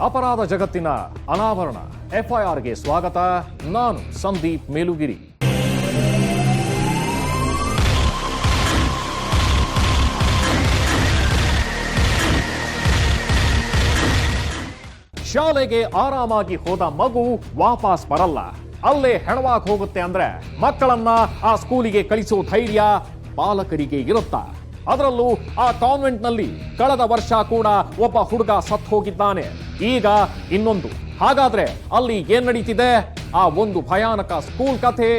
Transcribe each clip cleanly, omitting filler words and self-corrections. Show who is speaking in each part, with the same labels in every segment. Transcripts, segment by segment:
Speaker 1: ಅಪರಾಧ ಜಗತ್ತಿನ ಅನಾವರಣ FIRಗೆ ಸ್ವಾಗತ. ನಾನು ಸಂದೀಪ್ ಮೇಲುಗಿರಿ. ಶಾಲೆಗೆ ಆರಾಮಾಗಿ ಹೋದ ಮಗು ವಾಪಸ್ ಬರಲ್ಲ, ಅಲ್ಲೇ ಹೆಣವಾಗಿ ಹೋಗುತ್ತೆ ಅಂದ್ರೆ ಮಕ್ಕಳನ್ನ ಆ ಸ್ಕೂಲಿಗೆ ಕಳಿಸೋ ಧೈರ್ಯ ಪಾಲಕರಿಗೆ ಇರುತ್ತಾ? ಅದರಲ್ಲೂ ಆ ಕಾನ್ವೆಂಟ್ ನಲ್ಲಿ ಕಳೆದ ವರ್ಷ ಕೂಡ ಒಬ್ಬ ಹುಡುಗ ಸತ್ತು ಹೋಗಿದ್ದಾನೆ. ಈಗ ಇನ್ನೊಂದು. ಹಾಗಾದ್ರೆ ಅಲ್ಲಿ ಏನ್ ನಡೀತಿದೆ? ಆ ಒಂದು ಭಯಾನಕ ಸ್ಕೂಲ್ ಕಥೆ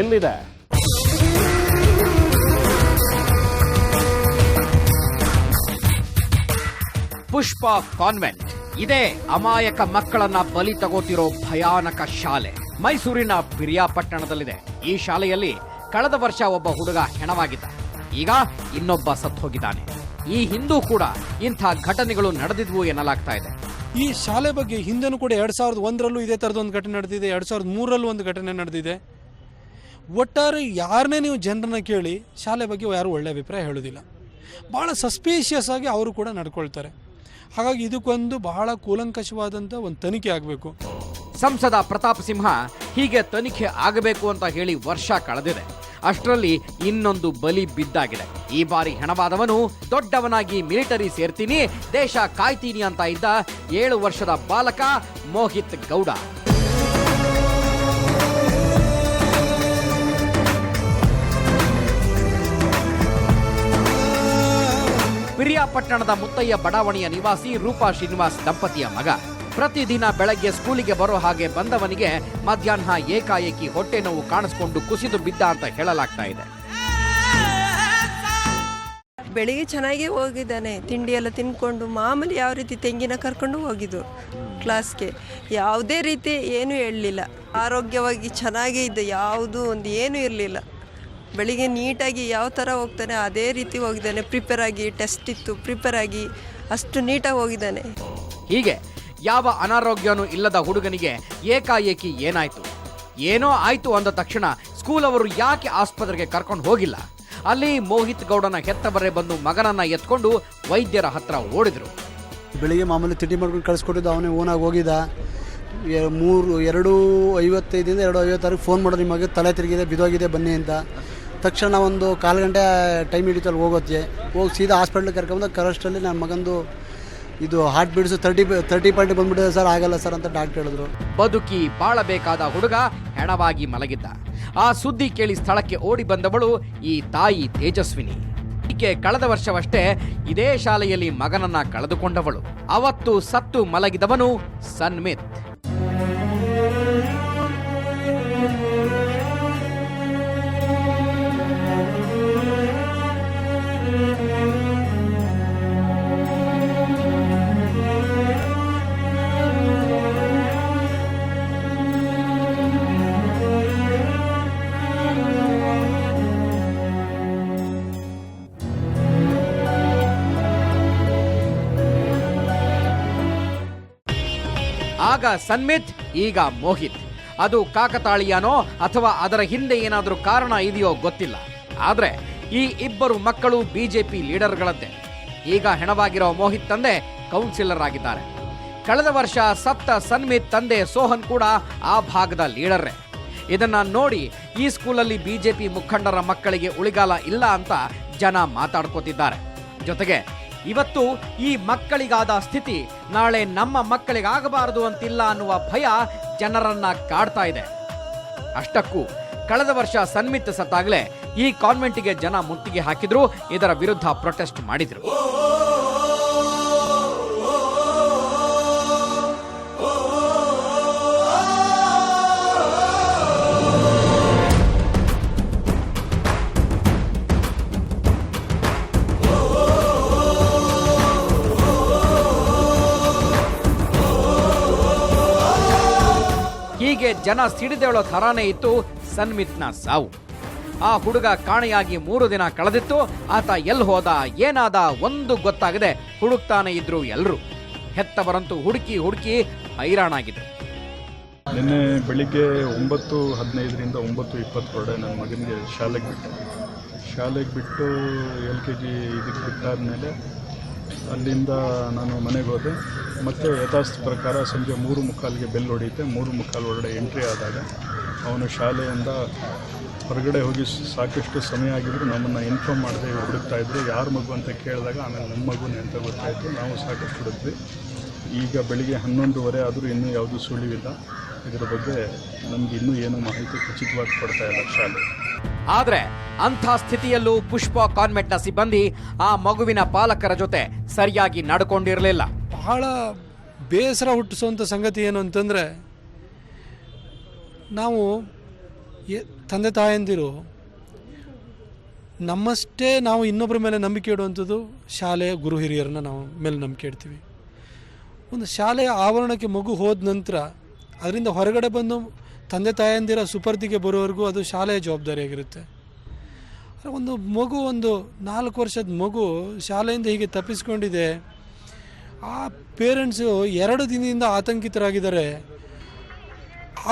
Speaker 1: ಎಲ್ಲಿದೆ?
Speaker 2: ಪುಷ್ಪ ಕಾನ್ವೆಂಟ್ ಇದೇ ಅಮಾಯಕ ಮಕ್ಕಳನ್ನ ಬಲಿ ತಗೋತಿರೋ ಭಯಾನಕ ಶಾಲೆ. ಮೈಸೂರಿನ ಪಿರಿಯಾಪಟ್ಟಣದಲ್ಲಿದೆ. ಈ ಶಾಲೆಯಲ್ಲಿ ಕಳೆದ ವರ್ಷ ಒಬ್ಬ ಹುಡುಗ ಹೆಣವಾಗಿದ್ದ. ಈಗ ಇನ್ನೊಬ್ಬ ಸತ್ತು ಹೋಗಿದ್ದಾನೆ. ಈ ಹಿಂದೂ ಕೂಡ ಇಂಥ ಘಟನೆಗಳು ನಡೆದಿದ್ವು ಎನ್ನಲಾಗ್ತಾ ಇದೆ.
Speaker 3: ಈ ಶಾಲೆ ಬಗ್ಗೆ ಹಿಂದೆನೂ ಕೂಡ 2001ರಲ್ಲೂ ಇದೇ ತರದೊಂದು ಘಟನೆ ನಡೆದಿದೆ, 2003ರಲ್ಲೂ ಒಂದು ಘಟನೆ ನಡೆದಿದೆ. ಒಟ್ಟಾರೆ ಯಾರನ್ನೇ ನೀವು ಜನರನ್ನ ಕೇಳಿ ಶಾಲೆ ಬಗ್ಗೆ ಯಾರು ಒಳ್ಳೆ ಅಭಿಪ್ರಾಯ ಹೇಳೋದಿಲ್ಲ. ಭಾಳ ಸಸ್ಪೀಷಿಯಸ್ ಆಗಿ ಅವರು ಕೂಡ ನಡ್ಕೊಳ್ತಾರೆ. ಹಾಗಾಗಿ ಇದಕ್ಕೊಂದು ಬಹಳ ಕೂಲಂಕಷವಾದಂಥ ಒಂದು ತನಿಖೆ ಆಗಬೇಕು.
Speaker 2: ಸಂಸದ ಪ್ರತಾಪ್ ಸಿಂಹ ಹೀಗೆ ತನಿಖೆ ಆಗಬೇಕು ಅಂತ ಹೇಳಿ ವರ್ಷ ಕಳೆದಿದೆ. ಅಷ್ಟರಲ್ಲಿ ಇನ್ನೊಂದು ಬಲಿ ಬಿದ್ದಾಗಿದೆ. ಈ ಬಾರಿ ಹೆಣವಾದವನು ದೊಡ್ಡವನಾಗಿ ಮಿಲಿಟರಿ ಸೇರ್ತೀನಿ, ದೇಶ ಕಾಯ್ತೀನಿ ಅಂತ ಇದ್ದ 7 ವರ್ಷದ ಬಾಲಕ ಮೋಹಿತ್ ಗೌಡ. ಪಿರಿಯಾಪಟ್ಟಣದ ಮುತ್ತಯ್ಯ ಬಡಾವಣೆಯ ನಿವಾಸಿ ರೂಪಾ ಶ್ರೀನಿವಾಸ್ ದಂಪತಿಯ ಮಗ. ಪ್ರತಿದಿನ ಬೆಳಗ್ಗೆ ಸ್ಕೂಲಿಗೆ ಬರೋ ಹಾಗೆ ಬಂದವನಿಗೆ ಮಧ್ಯಾಹ್ನ ಏಕಾಏಕಿ ಹೊಟ್ಟೆ ನೋವು ಕಾಣಿಸ್ಕೊಂಡು ಕುಸಿದು ಬಿದ್ದ ಅಂತ ಹೇಳಲಾಗ್ತಾ ಇದೆ.
Speaker 4: ಬೆಳಿಗ್ಗೆ ಚೆನ್ನಾಗೇ ಹೋಗಿದ್ದಾನೆ, ತಿಂಡಿ ಎಲ್ಲ ತಿನ್ಕೊಂಡು ಮಾಮೂಲಿ ಯಾವ ರೀತಿ ತೆಂಗಿನ ಕರ್ಕೊಂಡು ಹೋಗಿದ್ದು ಕ್ಲಾಸ್ಗೆ. ಯಾವುದೇ ರೀತಿ ಏನೂ ಹೇಳಲಿಲ್ಲ. ಆರೋಗ್ಯವಾಗಿ ಚೆನ್ನಾಗೇ ಇದ್ದ, ಯಾವುದೂ ಒಂದು ಏನೂ ಇರಲಿಲ್ಲ. ಬೆಳಿಗ್ಗೆ ನೀಟಾಗಿ ಯಾವ ಥರ ಹೋಗ್ತಾನೆ ಅದೇ ರೀತಿ ಹೋಗಿದ್ದಾನೆ. ಪ್ರಿಪೇರ್ ಆಗಿ, ಟೆಸ್ಟ್ ಇತ್ತು, ಪ್ರಿಪೇರ್ ಆಗಿ ಅಷ್ಟು ನೀಟಾಗಿ ಹೋಗಿದ್ದಾನೆ.
Speaker 2: ಹೀಗೆ ಯಾವ ಅನಾರೋಗ್ಯನೂ ಇಲ್ಲದ ಹುಡುಗನಿಗೆ ಏಕಾಏಕಿ ಏನಾಯ್ತು? ಏನೋ ಆಯ್ತು ಅಂದ ತಕ್ಷಣ ಸ್ಕೂಲ್ ಅವರು ಯಾಕೆ ಆಸ್ಪತ್ರೆಗೆ ಕರ್ಕೊಂಡು ಹೋಗಿಲ್ಲ? ಅಲ್ಲಿ ಮೋಹಿತ್ ಗೌಡನ ಹೆತ್ತವರೇ ಬಂದು ಮಗನನ್ನ ಎತ್ಕೊಂಡು ವೈದ್ಯರ ಹತ್ರ ಓಡಿದ್ರು.
Speaker 5: ಬೆಳಿಗ್ಗೆ ಮಾಮೂಲಿ ತಿಂಡಿ ಮಾಡ್ಕೊಂಡು ಕಳಿಸ್ಕೊಟ್ಟಿದ್ದು, ಅವನೇ ಓನಾಗಿ ಹೋಗಿದ್ದ. 2:55 2:56 ಫೋನ್ ಮಾಡೋದು, ನಿಮಗೆ ತಲೆ ತಿರುಗಿದೆ, ಬಿದ್ದೋಗಿದೆ ಬನ್ನಿ ಅಂತ. ತಕ್ಷಣ ಒಂದು 1/4 ಗಂಟೆ ಟೈಮ್ ಹಿಡಿತಲ್ಲಿ ಹೋಗೋಕ್ಕೆ ಹೋಗಿ ಸೀದಾ ಹಾಸ್ಪಿಟ್ಲಿಗೆ ಕರ್ಕೊಂಬಂದು ಕರೆಸ್ಟಲ್ಲಿ ನನ್ನ ಮಗಂದು ಇದು ಹಾರ್ಟ್ ಬೀಟ್ಸು 30 ಬಂದ್ಬಿಟ್ಟಿದೆ ಸರ್, ಆಗಲ್ಲ ಸರ್ ಅಂತ ಡಾಕ್ಟರ್ ಹೇಳಿದ್ರು.
Speaker 2: ಬದುಕಿ ಬಾಳಬೇಕಾದ ಹುಡುಗ ಹೆಣವಾಗಿ ಮಲಗಿದ್ದ. ಆ ಸುದ್ದಿ ಕೇಳಿ ಸ್ಥಳಕ್ಕೆ ಓಡಿ ಬಂದವಳು ಈ ತಾಯಿ ತೇಜಸ್ವಿನಿ. ಈಕೆ ಕಳೆದ ವರ್ಷವಷ್ಟೇ ಇದೇ ಶಾಲೆಯಲ್ಲಿ ಮಗನನ್ನ ಕಳೆದುಕೊಂಡವಳು. ಅವತ್ತು ಸತ್ತು ಮಲಗಿದವನು ಸನ್ಮಿತ್. ಆಗ ಸನ್ಮಿತ್, ಈಗ ಮೋಹಿತ್. ಅದು ಕಾಕತಾಳೀಯನೋ ಅಥವಾ ಅದರ ಹಿಂದೆ ಏನಾದರೂ ಕಾರಣ ಇದೆಯೋ ಗೊತ್ತಿಲ್ಲ. ಆದ್ರೆ ಈ ಇಬ್ಬರು ಮಕ್ಕಳು ಬಿಜೆಪಿ ಲೀಡರ್ಗಳದ್ದೇ. ಈಗ ಹೆಣವಾಗಿರೋ ಮೋಹಿತ್ ತಂದೆ ಕೌನ್ಸಿಲರ್ ಆಗಿದ್ದಾರೆ. ಕಳೆದ ವರ್ಷ ಸತ್ತ ಸನ್ಮಿತ್ ತಂದೆ ಸೋಹನ್ ಕೂಡ ಆ ಭಾಗದ ಲೀಡರ್ರೇ. ಇದನ್ನ ನೋಡಿ ಈ ಸ್ಕೂಲಲ್ಲಿ ಬಿಜೆಪಿ ಮುಖಂಡರ ಮಕ್ಕಳಿಗೆ ಉಳಿಗಾಲ ಇಲ್ಲ ಅಂತ ಜನ ಮಾತಾಡ್ಕೋತಿದ್ದಾರೆ. ಜೊತೆಗೆ ಇವತ್ತು ಈ ಮಕ್ಕಳಿಗಾದ ಸ್ಥಿತಿ ನಾಳೆ ನಮ್ಮ ಮಕ್ಕಳಿಗಾಗಬಾರದು ಅಂತಿಲ್ಲ ಅನ್ನುವ ಭಯ ಜನರನ್ನ ಕಾಡ್ತಾ ಇದೆ. ಅಷ್ಟಕ್ಕೂ ಕಳೆದ ವರ್ಷ ಸನ್ಮಿತ್ ಸತ್ತಾಗಲೇ ಈ ಕಾನ್ವೆಂಟ್ಗೆ ಜನ ಮುತ್ತಿಗೆ ಹಾಕಿದ್ರು, ಇದರ ವಿರುದ್ಧ ಪ್ರೊಟೆಸ್ಟ್ ಮಾಡಿದ್ರು. ಹೀಗೆ ಜನ ಸಿಡಿದೇಳೋ ಥರಾನೇ ಇತ್ತು ಸನ್ಮಿತ್ನ ಸಾವು. ಆ ಹುಡುಗ ಕಾಣೆಯಾಗಿ 3 ದಿನ ಕಳೆದಿತ್ತು. ಆತ ಎಲ್ಲಿ ಹೋದ, ಏನಾದ ಒಂದು ಗೊತ್ತಾಗದೆ ಹುಡುಕ್ತಾನೆ ಇದ್ರು ಎಲ್ಲರೂ. ಹೆತ್ತವರಂತೂ ಹುಡುಕಿ ಹೈರಾಣಾಗಿದ್ರು.
Speaker 6: ನಿನ್ನೆ ಬೆಳಿಗ್ಗೆ 9:15ರಿಂದ 9:20 ಹೊರಡೆ ನನ್ನ ಮಗನಿಗೆ ಶಾಲೆಗೆ ಬಿಟ್ಟು LKG ಇದಕ್ಕೆ ಬಿಟ್ಟಾದಮೇಲೆ ಅಲ್ಲಿಂದ ನಾನು ಮನೆಗೆ ಹೋದೆ. ಮತ್ತು ಯಥಾಸ್ಥ ಪ್ರಕಾರ ಸಂಜೆ 3:45ಗೆ ಬೆಲ್ ಹೊಡೆಯುತ್ತೆ. 3:45 ಒಳಗಡೆ ಎಂಟ್ರಿ ಆದಾಗ ಅವನು ಶಾಲೆಯಿಂದ ಹೊರಗಡೆ ಹೋಗಿ ಸಾಕಷ್ಟು ಸಮಯ ಆಗಿದ್ರು ನಮ್ಮನ್ನು ಇನ್ಫಾರ್ಮ್ ಮಾಡದೆ ಹುಡುಕ್ತಾಯಿದ್ರು. ಯಾರ ಮಗು ಅಂತ ಕೇಳಿದಾಗ ಆಮೇಲೆ ನಮ್ಮ ಮಗುನೇ ಅಂತ ಗೊತ್ತಾಯಿತು. ನಾವು ಸಾಕಷ್ಟು ಹುಡುಕ್ವಿ. ಈಗ ಬೆಳಿಗ್ಗೆ 11:15 ಆದರೂ ಇನ್ನೂ ಯಾವುದೂ ಸುಳಿವಿಲ್ಲ. ಇದರ ಬಗ್ಗೆ ನಮ್ಗೆ ಇನ್ನೂ ಏನು ಮಾಹಿತಿ ಖಚಿತವಾಗಿ ಕೊಡ್ತಾ ಇಲ್ಲ ಶಾಲೆ.
Speaker 2: ಆದ್ರೆ ಅಂಥ ಸ್ಥಿತಿಯಲ್ಲೂ ಪುಷ್ಪ ಕಾನ್ವೆಂಟ್ನ ಸಿಬ್ಬಂದಿ ಆ ಮಗುವಿನ ಪಾಲಕರ ಜೊತೆ ಸರಿಯಾಗಿ ನಡ್ಕೊಂಡಿರಲಿಲ್ಲ.
Speaker 3: ಬಹಳ ಬೇಸರ ಹುಟ್ಟಿಸುವಂಥ ಸಂಗತಿ ಏನು ಅಂತಂದರೆ, ನಾವು ತಂದೆ ತಾಯಂದಿರು ನಮ್ಮಷ್ಟೇ ನಾವು ಇನ್ನೊಬ್ಬರ ಮೇಲೆ ನಂಬಿಕೆ ಇಡುವಂಥದ್ದು ಶಾಲೆಯ ಗುರು ಹಿರಿಯರನ್ನ ನಾವು ಮೇಲೆ ನಂಬಿಕೆ ಇಡ್ತೀವಿ. ಒಂದು ಶಾಲೆಯ ಆವರಣಕ್ಕೆ ಮಗು ಹೋದ ನಂತರ ಅದರಿಂದ ಹೊರಗಡೆ ಬಂದು ತಂದೆ ತಾಯಂದಿರ ಸುಪರ್ದಿಗೆ ಬರೋವರೆಗೂ ಅದು ಶಾಲೆಯ ಜವಾಬ್ದಾರಿಯಾಗಿರುತ್ತೆ. ಒಂದು ಮಗು, ಒಂದು 4 ವರ್ಷದ ಮಗು ಶಾಲೆಯಿಂದ ಹೀಗೆ ತಪ್ಪಿಸ್ಕೊಂಡಿದೆ. ಆ ಪೇರೆಂಟ್ಸು 2 ದಿನದಿಂದ ಆತಂಕಿತರಾಗಿದ್ದಾರೆ.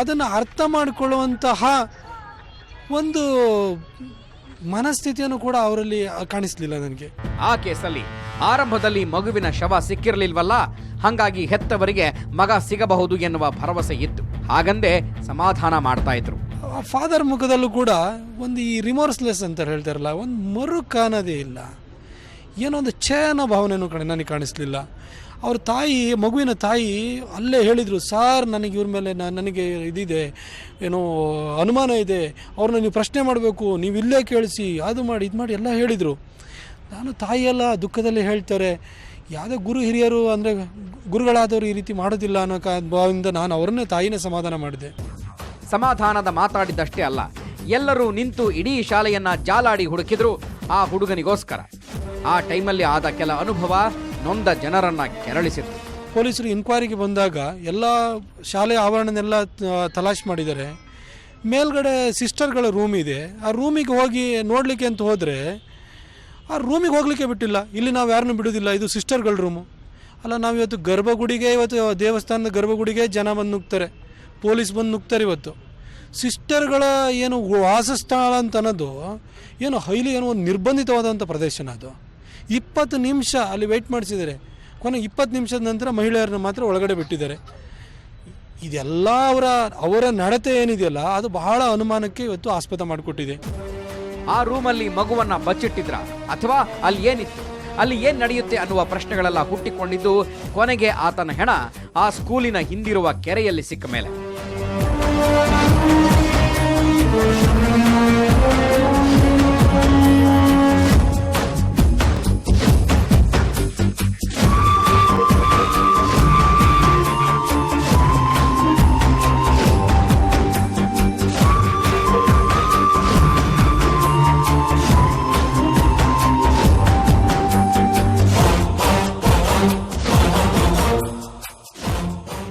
Speaker 3: ಅದನ್ನು ಅರ್ಥ ಮಾಡಿಕೊಳ್ಳುವಂತಹ ಒಂದು ಮನಸ್ಥಿತಿಯನ್ನು ಕೂಡ ಅವರಲ್ಲಿ ಕಾಣಿಸ್ಲಿಲ್ಲ ನನಗೆ.
Speaker 2: ಆ ಕೇಸಲ್ಲಿ ಆರಂಭದಲ್ಲಿ ಮಗುವಿನ ಶವ ಸಿಕ್ಕಿರಲಿಲ್ವಲ್ಲ, ಹಾಗಾಗಿ ಹೆತ್ತವರಿಗೆ ಮಗ ಸಿಗಬಹುದು ಎನ್ನುವ ಭರವಸೆ ಇತ್ತು. ಹಾಗಂದೇ ಸಮಾಧಾನ ಮಾಡ್ತಾ ಇದ್ರು.
Speaker 3: ಫಾದರ್ ಮುಖದಲ್ಲೂ ಕೂಡ ಒಂದು ಈ ರಿಮೋರ್ಸ್ಲೆಸ್ ಅಂತ ಹೇಳ್ತಾರಲ್ಲ, ಒಂದು ಮರುಕಾನದೇ ಇಲ್ಲ. ಏನೋ ಒಂದು ಛೇನ ಭಾವನೆಯೂ ನನಗೆ ಕಾಣಿಸ್ಲಿಲ್ಲ. ಅವ್ರ ತಾಯಿ, ಮಗುವಿನ ತಾಯಿ ಅಲ್ಲೇ ಹೇಳಿದರು, ಸಾರ್ ನನಗೆ ಇವ್ರ ಮೇಲೆ ನನಗೆ ಇದಿದೆ, ಏನೋ ಅನುಮಾನ ಇದೆ, ಅವ್ರನ್ನ ನೀವು ಪ್ರಶ್ನೆ ಮಾಡಬೇಕು, ನೀವು ಇಲ್ಲೇ ಕೇಳಿಸಿ, ಅದು ಮಾಡಿ ಇದು ಮಾಡಿ ಎಲ್ಲ ಹೇಳಿದರು. ನಾನು ತಾಯಿಯೆಲ್ಲ ದುಃಖದಲ್ಲಿ ಹೇಳ್ತಾರೆ, ಯಾವುದೇ ಗುರು ಹಿರಿಯರು ಅಂದರೆ ಗುರುಗಳಾದವರು ಈ ರೀತಿ ಮಾಡೋದಿಲ್ಲ ಅನ್ನೋ ಭಾವದಿಂದ ನಾನು ಅವ್ರನ್ನೇ ತಾಯಿನೇ ಸಮಾಧಾನ ಮಾಡಿದೆ.
Speaker 2: ಸಮಾಧಾನದ ಮಾತಾಡಿದ್ದಷ್ಟೇ ಅಲ್ಲ, ಎಲ್ಲರೂ ನಿಂತು ಇಡೀ ಶಾಲೆಯನ್ನ ಜಾಲಾಡಿ ಹುಡುಕಿದ್ರು ಆ ಹುಡುಗನಿಗೋಸ್ಕರ. ಆ ಟೈಮಲ್ಲಿ ಆದ ಕೆಲ ಅನುಭವ ನೊಂದ ಜನರನ್ನ ಕೆರಳಿಸಿತು.
Speaker 3: ಪೊಲೀಸರು ಇನ್ಕ್ವೈರಿಗೆ ಬಂದಾಗ ಎಲ್ಲ ಶಾಲೆಯ ಆವರಣನೆಲ್ಲ ತಲಾಶ್ ಮಾಡಿದ್ದಾರೆ. ಮೇಲ್ಗಡೆ ಸಿಸ್ಟರ್ಗಳ ರೂಮ್ ಇದೆ. ಆ ರೂಮಿಗೆ ಹೋಗಿ ನೋಡಲಿಕ್ಕೆ ಅಂತ ಹೋದರೆ ಆ ರೂಮಿಗೆ ಹೋಗಲಿಕ್ಕೆ ಬಿಟ್ಟಿಲ್ಲ. ಇಲ್ಲಿ ನಾವು ಯಾರನ್ನೂ ಬಿಡೋದಿಲ್ಲ, ಇದು ಸಿಸ್ಟರ್ಗಳ ರೂಮು. ಅಲ್ಲ, ನಾವು ಇವತ್ತು ಗರ್ಭಗುಡಿಗೆ, ಇವತ್ತು ದೇವಸ್ಥಾನದ ಗರ್ಭಗುಡಿಗೆ ಜನ ಬಂದು ನುಗ್ತಾರೆ, ಪೊಲೀಸ್ ಬಂದು ನುಗ್ತಾರೆ. ಇವತ್ತು ಸಿಸ್ಟರ್ಗಳ ಏನು ವಾಸಸ್ಥಳ ಅಂತ ಅನ್ನೋದು ಏನು ಹೈಲಿ ಏನೋ ಒಂದು ನಿರ್ಬಂಧಿತವಾದಂಥ ಪ್ರದೇಶನ. ಅದು 20 ನಿಮಿಷ ಅಲ್ಲಿ ವೆಯ್ಟ್ ಮಾಡಿಸಿದ್ದಾರೆ. ಕೊನೆ 20 ನಿಮಿಷದ ನಂತರ ಮಹಿಳೆಯರನ್ನ ಮಾತ್ರ ಒಳಗಡೆ ಬಿಟ್ಟಿದ್ದಾರೆ. ಇದೆಲ್ಲ ಅವರ ನಡತೆ ಏನಿದೆಯಲ್ಲ, ಅದು ಬಹಳ ಅನುಮಾನಕ್ಕೆ ಇವತ್ತು ಆಸ್ಪದ ಮಾಡಿಕೊಟ್ಟಿದೆ.
Speaker 2: ಆ ರೂಮಲ್ಲಿ ಮಗುವನ್ನ ಬಚ್ಚಿಟ್ಟಿದ್ರ ಅಥವಾ ಅಲ್ಲಿ ಏನಿತ್ತು, ಅಲ್ಲಿ ಏನ್ ನಡೆಯುತ್ತೆ ಅನ್ನುವ ಪ್ರಶ್ನೆಗಳೆಲ್ಲ ಹುಟ್ಟಿಕೊಂಡಿದ್ದು ಕೊನೆಗೆ ಆತನ ಹೆಣ ಆ ಸ್ಕೂಲಿನ ಹಿಂದಿರುವ ಕೆರೆಯಲ್ಲಿ ಸಿಕ್ಕ ಮೇಲೆ.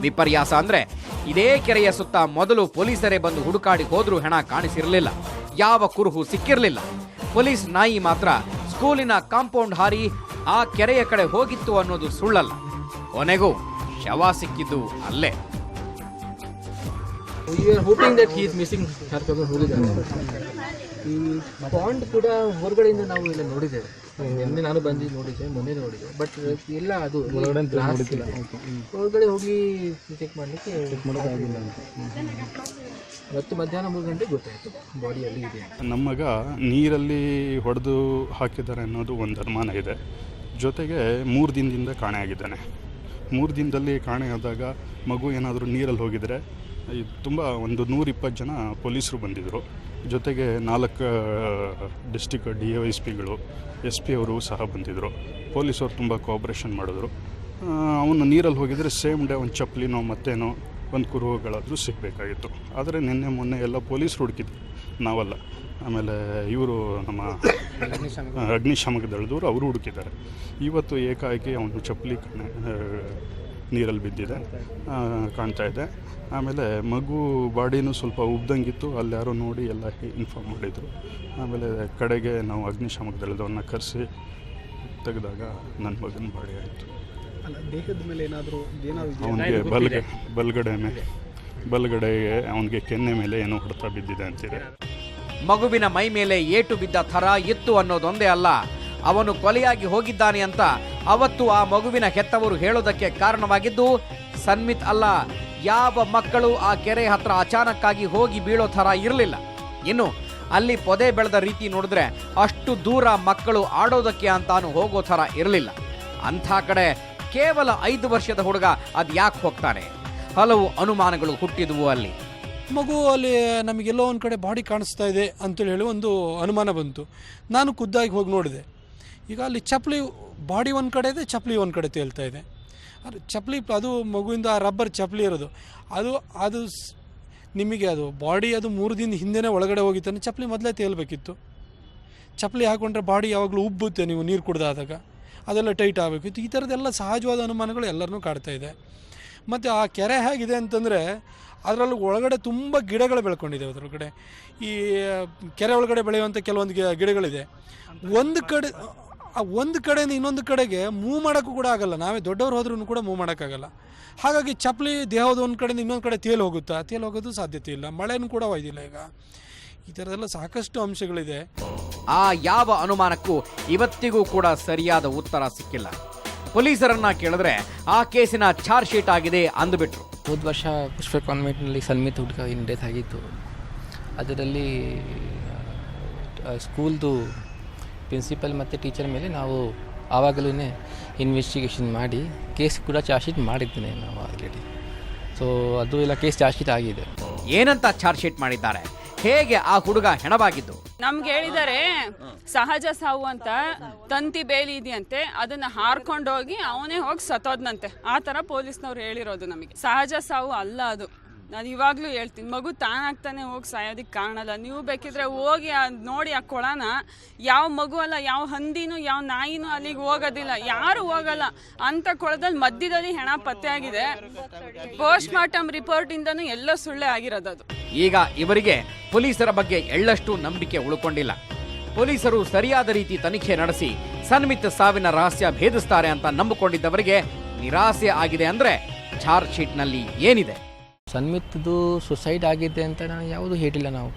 Speaker 2: ವಿಪರ್ಯಾಸ ಅಂದ್ರೆ ಇದೇ ಕೆರೆಯ ಸುತ್ತ ಮೊದಲು ಪೊಲೀಸರೇ ಬಂದು ಹುಡುಕಾಡಿ ಹೋದ್ರೂ ಹೆಣ ಕಾಣಿಸಿರಲಿಲ್ಲ, ಯಾವ ಕುರುಹು ಸಿಕ್ಕಿರಲಿಲ್ಲ. ಪೊಲೀಸ್ ನಾಯಿ ಮಾತ್ರ ಸ್ಕೂಲಿನ ಕಾಂಪೌಂಡ್ ಹಾರಿ ಆ ಕೆರೆಯ ಕಡೆ ಹೋಗಿತ್ತು ಅನ್ನೋದು ಸುಳ್ಳಲ್ಲ. ಕೊನೆಗೂ ಶವ ಸಿಕ್ಕಿದ್ದು ಅಲ್ಲೇ.
Speaker 7: ಈ ಪಾಂಡ್ ಕೂಡ ಹೊರಗಡೆಯಿಂದ ನಾವು ಎಲ್ಲ ನೋಡಿದ್ದೇವೆ. ನಿನ್ನೆ ನಾನು ಬಂದು ನೋಡಿದ್ದೆ, ಮೊನ್ನೆ ನೋಡಿದ್ದೆ. ಬಟ್ ಎಲ್ಲ ಅದು ಹೊರಗಡೆ ಹೋಗಿ ಚೆಕ್ ಮಾಡಲಿಕ್ಕೆ ಮತ್ತು ಮಧ್ಯಾಹ್ನ 3 ಗಂಟೆಗೆ ಗೊತ್ತಾಯಿತು ಬಾಡಿಯಲ್ಲಿ ಇದೆ.
Speaker 6: ನಮ್ಮ ಮಗ ನೀರಲ್ಲಿ ಹೊಡೆದು ಹಾಕಿದ್ದಾರೆ ಅನ್ನೋದು ಒಂದು ಅನುಮಾನ ಇದೆ. ಜೊತೆಗೆ 3 ದಿನದಿಂದ ಕಾಣೆ ಆಗಿದ್ದಾನೆ. 3 ದಿನದಲ್ಲಿ ಕಾಣೆ ಆದಾಗ ಮಗು ಏನಾದರೂ ನೀರಲ್ಲಿ ಹೋಗಿದರೆ ತುಂಬ ಒಂದು 120 ಜನ ಪೊಲೀಸರು ಬಂದಿದ್ದರು. ಜೊತೆಗೆ 4 ಡಿಸ್ಟಿಕ್ DYSPಗಳು, SP ಅವರು ಸಹ ಬಂದಿದ್ದರು. ಪೊಲೀಸರು ತುಂಬ ಕೋಆಪ್ರೇಷನ್ ಮಾಡಿದ್ರು. ಅವನು ನೀರಲ್ಲಿ ಹೋಗಿದರೆ ಸೇಮ್ ಡೇ ಒಂದು ಚಪ್ಪಲಿನೋ ಮತ್ತೇನೋ ಒಂದು ಕುರುಹುಗಳಾದರೂ ಸಿಗಬೇಕಾಗಿತ್ತು. ಆದರೆ ನಿನ್ನೆ ಮೊನ್ನೆ ಎಲ್ಲ ಪೊಲೀಸರು ಹುಡುಕಿದ್ರು, ನಾವಲ್ಲ. ಆಮೇಲೆ ಇವರು ನಮ್ಮ ಅಗ್ನಿಶಾಮಕ ದಳದವರು ಅವರು ಹುಡುಕಿದ್ದಾರೆ. ಇವತ್ತು ಏಕಾಏಕಿ ಅವನು ಚಪ್ಪಲಿ ನೀರಲ್ಲಿ ಬಿದ್ದಿದೆ ಕಾಣ್ತಾ ಇದೆ. ಆಮೇಲೆ ಮಗು ಬಾಡಿನೂ ಸ್ವಲ್ಪ ಉಬ್ದಂಗಿತ್ತು. ಅಲ್ಲಿ ಯಾರೋ ನೋಡಿ ಎಲ್ಲ ಇನ್ಫಾರ್ಮ್ ಮಾಡಿದರು. ಆಮೇಲೆ ಕಡೆಗೆ ನಾವು ಅಗ್ನಿಶಾಮಕ ದಳದವ್ರನ್ನ ಕರೆಸಿ ತೆಗೆದಾಗ ನನ್ನ ಮಗನ ಬಾಡಿ ಆಯಿತು.
Speaker 8: ದೇಹದ ಮೇಲೆ ಏನಾದರೂ
Speaker 6: ಅವನಿಗೆ ಬಲಗಡೆಗೆ ಅವನಿಗೆ ಕೆನ್ನೆ ಮೇಲೆ ಏನೋ ಹೊಡೆತ ಬಿದ್ದಿದೆ ಅಂತಿದೆ.
Speaker 2: ಮಗುವಿನ ಮೈ ಮೇಲೆ ಏಟು ಬಿದ್ದ ಥರ ಇತ್ತು ಅನ್ನೋದೊಂದೇ ಅಲ್ಲ, ಅವನು ಕೊಲೆಯಾಗಿ ಹೋಗಿದ್ದಾನೆ ಅಂತ ಅವತ್ತು ಆ ಮಗುವಿನ ಹೆತ್ತವರು ಹೇಳೋದಕ್ಕೆ ಕಾರಣವಾಗಿದ್ದು ಸನ್ಮಿತ್ ಅಲ್ಲ. ಯಾವ ಮಕ್ಕಳು ಆ ಕೆರೆ ಹತ್ರ ಅಚಾನಕ್ಕಾಗಿ ಹೋಗಿ ಬೀಳೋ ಥರ ಇರಲಿಲ್ಲ. ಇನ್ನು ಅಲ್ಲಿ ಪೊದೆ ಬೆಳೆದ ರೀತಿ ನೋಡಿದ್ರೆ ಅಷ್ಟು ದೂರ ಮಕ್ಕಳು ಆಡೋದಕ್ಕೆ ಅಂತಾನು ಹೋಗೋ ಥರ ಇರಲಿಲ್ಲ. ಅಂಥ ಕಡೆ ಕೇವಲ 5 ವರ್ಷದ ಹುಡುಗ ಅದು ಯಾಕೆ ಹೋಗ್ತಾನೆ? ಹಲವು ಅನುಮಾನಗಳು ಹುಟ್ಟಿದ್ವು ಅಲ್ಲಿ.
Speaker 3: ಮಗು ಅಲ್ಲಿ ನಮಗೆಲ್ಲೋ ಒಂದು ಕಡೆ ಬಾಡಿ ಕಾಣಿಸ್ತಾ ಇದೆ ಅಂತೇಳಿ ಹೇಳಿ ಒಂದು ಅನುಮಾನ ಬಂತು. ನಾನು ಖುದ್ದಾಗಿ ಹೋಗಿ ನೋಡಿದೆ. ಈಗ ಅಲ್ಲಿ ಚಪ್ಪಲಿ ಬಾಡಿ ಒಂದು ಕಡೆ ಇದೆ, ಚಪ್ಪಲಿ ಒಂದು ಕಡೆ ತೇಲ್ತಾ ಇದೆ. ಅದು ಚಪ್ಪಲಿ ಅದು ಮಗುವಿಂದ ಆ ರಬ್ಬರ್ ಚಪ್ಪಲಿ ಇರೋದು ಅದು ನಿಮಗೆ ಅದು ಬಾಡಿ ಅದು 3 ದಿನ ಹಿಂದೆನೇ ಒಳಗಡೆ ಹೋಗಿತ್ತಾನೆ. ಚಪ್ಪಲಿ ಮೊದಲೇ ತೇಲ್ಬೇಕಿತ್ತು. ಚಪ್ಪಲಿ ಹಾಕೊಂಡ್ರೆ ಬಾಡಿ ಯಾವಾಗಲೂ ಉಬ್ಬುತ್ತೆ, ನೀವು ನೀರು ಕುಡ್ದಾದಾಗ ಅದೆಲ್ಲ ಟೈಟ್ ಆಗಬೇಕಿತ್ತು. ಈ ಥರದ್ದೆಲ್ಲ ಸಹಜವಾದ ಅನುಮಾನಗಳು ಎಲ್ಲರನ್ನೂ ಕಾಡ್ತಾ ಇದೆ. ಮತ್ತು ಆ ಕೆರೆ ಹೇಗಿದೆ ಅಂತಂದರೆ ಅದರಲ್ಲಿ ಒಳಗಡೆ ತುಂಬ ಗಿಡಗಳು ಬೆಳ್ಕೊಂಡಿದೆ. ಅದರೊಳಗಡೆ ಈ ಕೆರೆ ಒಳಗಡೆ ಬೆಳೆಯುವಂಥ ಕೆಲವೊಂದು ಗಿಡಗಳಿದೆ. ಒಂದು ಕಡೆಯಿಂದ ಇನ್ನೊಂದು ಕಡೆಗೆ ಮೂವ್ ಮಾಡೋಕ್ಕೂ ಕೂಡ ಆಗಲ್ಲ. ನಾವೇ ದೊಡ್ಡವ್ರು ಹೋದ್ರೂ ಕೂಡ ಮೂವ್ ಮಾಡೋಕ್ಕಾಗಲ್ಲ. ಹಾಗಾಗಿ ಚಪ್ಪಲಿ ದೇಹದ ಒಂದು ಕಡೆಯಿಂದ ಇನ್ನೊಂದು ಕಡೆ ತೇಲ್ ಹೋಗೋದು ಸಾಧ್ಯತೆ ಇಲ್ಲ. ಮಳೆನೂ ಕೂಡ ಒಯ್ದಿಲ್ಲ. ಈಗ ಈ ಥರದೆಲ್ಲ ಸಾಕಷ್ಟು ಅಂಶಗಳಿದೆ.
Speaker 2: ಆ ಯಾವ ಅನುಮಾನಕ್ಕೂ ಇವತ್ತಿಗೂ ಕೂಡ ಸರಿಯಾದ ಉತ್ತರ ಸಿಕ್ಕಿಲ್ಲ. ಪೊಲೀಸರನ್ನ ಕೇಳಿದ್ರೆ ಆ ಕೇಸಿನ ಚಾರ್ಜ್ ಶೀಟ್ ಆಗಿದೆ ಅಂದುಬಿಟ್ರು.
Speaker 7: ಹೋದ ವರ್ಷ ಪುಷ್ಪ ಕಾನ್ವೆಂಟ್ನಲ್ಲಿ ಸನ್ಮಿತ್ ಹುಡುಗ ಡೆತ್ ಆಗಿತ್ತು. ಅದರಲ್ಲಿ ಸ್ಕೂಲ್ದು ಪ್ರಿನ್ಸಿಪಲ್ ಮತ್ತು ಟೀಚರ್ ಮೇಲೆ ನಾವು ಆವಾಗಲೂ ಇನ್ವೆಸ್ಟಿಗೇಷನ್ ಮಾಡಿ ಕೇಸ್ ಕೂಡ ಚಾರ್ಜ್ ಶೀಟ್ ಮಾಡಿದ್ದೇನೆ ನಾವು ಆಲ್ರೆಡಿ. ಸೊ ಅದು ಎಲ್ಲ ಕೇಸ್ ಚಾರ್ಜ್ ಶೀಟ್ ಆಗಿದೆ.
Speaker 2: ಏನಂತ ಚಾರ್ಜ್ ಶೀಟ್ ಮಾಡಿದ್ದಾರೆ? ಹೇಗೆ ಆ ಹುಡುಗ ಹೆಣವಾಗಿದ್ದು?
Speaker 9: ನಮ್ಗೆ ಹೇಳಿದ್ದಾರೆ ಸಹಜ ಸಾವು ಅಂತ, ತಂತಿ ಬೇಲಿ ಇದೆಯಂತೆ, ಅದನ್ನ ಹಾರ್ಕೊಂಡೋಗಿ ಅವನೇ ಹೋಗಿ ಸತ್ತೋದ್ನಂತೆ. ಆ ಥರ ಪೊಲೀಸ್ನವ್ರು ಹೇಳಿರೋದು ನಮಗೆ. ಸಹಜ ಸಾವು ಅಲ್ಲ ಅದು. ನಾನು ಇವಾಗಲೂ ಹೇಳ್ತೀನಿ, ಮಗು ತಾನಾಗ್ತಾನೆ ಹೋಗಿ ಸಾಯೋದಕ್ಕೆ ಕಾರಣ ಅಲ್ಲ. ನೀವು ಬೇಕಿದ್ರೆ ಹೋಗಿ ನೋಡಿ ಆ ಕೊಳನ. ಯಾವ ಮಗು ಅಲ್ಲ, ಯಾವ ಹಂದಿನೂ ಯಾವ ನಾಯಿನೂ ಅಲ್ಲಿಗೆ ಹೋಗೋದಿಲ್ಲ, ಯಾರು ಹೋಗಲ್ಲ. ಅಂಥ ಕೊಳದಲ್ಲಿ ಮಧ್ಯದಲ್ಲಿ ಹೆಣ ಪತ್ತೆ ಆಗಿದೆ. ಪೋಸ್ಟ್ ಮಾರ್ಟಮ್ ರಿಪೋರ್ಟ್ ಇಂದನೂ ಎಲ್ಲ ಸುಳ್ಳೇ ಆಗಿರೋದು ಅದು.
Speaker 2: ಈಗ ಇವರಿಗೆ ಪೊಲೀಸರ ಬಗ್ಗೆ ಎಳ್ಳಷ್ಟು ನಂಬಿಕೆ ಉಳ್ಕೊಂಡಿಲ್ಲ. ಪೊಲೀಸರು ಸರಿಯಾದ ರೀತಿ ತನಿಖೆ ನಡೆಸಿ ಸನ್ಮಿತ್ ಸಾವಿನ ರಹಸ್ಯ ಭೇದಿಸ್ತಾರೆ ಅಂತ ನಂಬಿಕೊಂಡಿದ್ದವರಿಗೆ ನಿರಾಸೆ ಆಗಿದೆ. ಅಂದ್ರೆ ಚಾರ್ಜ್ ಶೀಟ್ನಲ್ಲಿ ಏನಿದೆ?
Speaker 7: ಸನ್ಮಿತ್ದು ಸುಸೈಡ್ ಆಗಿದೆ ಅಂತ ನಾನು ಯಾವುದೂ ಹೇಳಿಲ್ಲ. ನಾವು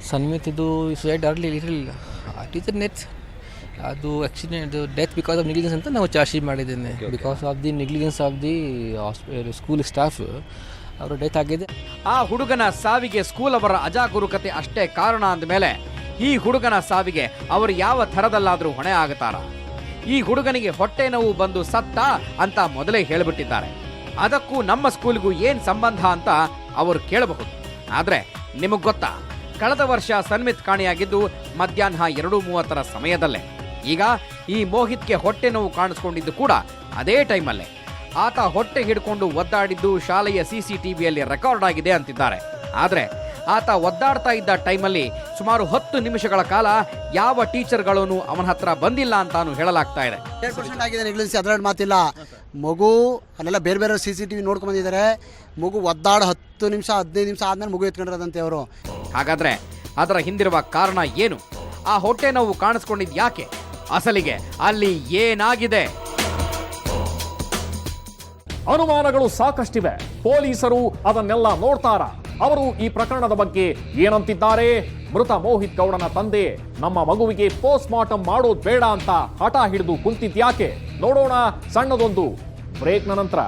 Speaker 7: ಸನ್ಮಿತ್ದು ಸುಸೈಡ್ ಇರಲಿಲ್ಲ. ಟೀಚರ್ ನೆಟ್ ಅದು accident death because of negligence ಅಂತ ನಾವು ಚಾರ್ಜ್ ಶೀಟ್ ಮಾಡಿದ್ದೇನೆ. Because of the negligence of the school staff ಅವರು ಡೆತ್ ಆಗಿದೆ.
Speaker 2: ಆ ಹುಡುಗನ ಸಾವಿಗೆ ಸ್ಕೂಲ್ ಅವರ ಅಜಾಗರೂಕತೆ ಅಷ್ಟೇ ಕಾರಣ ಅಂದಮೇಲೆ ಈ ಹುಡುಗನ ಸಾವಿಗೆ ಅವರು ಯಾವ ಥರದಲ್ಲಾದರೂ ಹೊಣೆ ಆಗುತ್ತಾರ? ಈ ಹುಡುಗನಿಗೆ ಹೊಟ್ಟೆ ನೋವು ಬಂದು ಸತ್ತ ಅಂತ ಮೊದಲೇ ಹೇಳಿಬಿಟ್ಟಿದ್ದಾರೆ. ಅದಕ್ಕೂ ನಮ್ಮ ಸ್ಕೂಲ್ಗೂ ಏನ್ ಸಂಬಂಧ ಅಂತ ಅವರು ಕೇಳಬಹುದು. ಆದ್ರೆ ನಿಮಗ್ ಗೊತ್ತಾ, ಕಳೆದ ವರ್ಷ ಸನ್ಮಿತ್ ಕಾಣೆಯಾಗಿದ್ದು ಮಧ್ಯಾಹ್ನ 2:30 ಸಮಯದಲ್ಲೇ. ಈಗ ಈ ಮೋಹಿತ್ಗೆ ಹೊಟ್ಟೆ ನೋವು ಕಾಣಿಸ್ಕೊಂಡಿದ್ದು ಕೂಡ ಅದೇ ಟೈಮಲ್ಲೇ. ಆತ ಹೊಟ್ಟೆ ಹಿಡ್ಕೊಂಡು ಒದ್ದಾಡಿದ್ದು ಶಾಲೆಯ CCTVಯಲ್ಲಿ ರೆಕಾರ್ಡ್ ಆಗಿದೆ ಅಂತಿದ್ದಾರೆ. ಆದ್ರೆ ಆತ ಒದ್ದಾಡ್ತಾ ಇದ್ದ ಟೈಮಲ್ಲಿ ಸುಮಾರು 10 ನಿಮಿಷಗಳ ಕಾಲ ಯಾವ ಟೀಚರ್ಗಳೂ ಅವನ ಹತ್ರ ಬಂದಿಲ್ಲ ಅಂತಾನು ಹೇಳಲಾಗ್ತಾ ಇದೆ.
Speaker 5: 100% ಆಗಿದೆ ನೆಗ್ಲಿಜೆನ್ಸಿ, ಅದರಲ್ಲಿ ಮಾತಿಲ್ಲ. ಮಗು ಅಲ್ಲೆಲ್ಲ ಬೇರೆ CCTV ನೋಡ್ಕೊಂಡು ಬಂದಿದ್ದಾರೆ. ಮಗು ಒದ್ದಾಡ 10 ನಿಮಿಷ 15 ನಿಮಿಷ ಆದ್ಮೇಲೆ ಮಗು ಎತ್ಕೊಂಡಿರೋದಂತೆ ಅವರು.
Speaker 2: ಹಾಗಾದ್ರೆ ಅದರ ಹಿಂದಿರುವ ಕಾರಣ ಏನು? ಆ ಹೊಟ್ಟೆ ನೋವು ಕಾಣಿಸ್ಕೊಂಡಿದ್ ಯಾಕೆ? ಅಸಲಿಗೆ ಅಲ್ಲಿ ಏನಾಗಿದೆ?
Speaker 1: ಅನುಮಾನಗಳು ಸಾಕಷ್ಟಿವೆ. ಪೊಲೀಸರು ಅದನ್ನೆಲ್ಲ ನೋಡ್ತಾರ. ಅವರು ಈ ಪ್ರಕರಣದ ಬಗ್ಗೆ ಏನಂತಿದ್ದಾರೆ? ಮೃತ ಮೋಹಿತ್ ಗೌಡನ ತಂದೆ ನಮ್ಮ ಮಗುವಿಗೆ ಪೋಸ್ಟ್ ಮಾರ್ಟಮ್ ಮಾಡೋದು ಬೇಡ ಅಂತ ಹಠ ಹಿಡಿದು ಕುಂತಿದ್ಯಾಕೆ? ನೋಡೋಣ ಸಣ್ಣದೊಂದು ಬ್ರೇಕ್ನ ನಂತರ.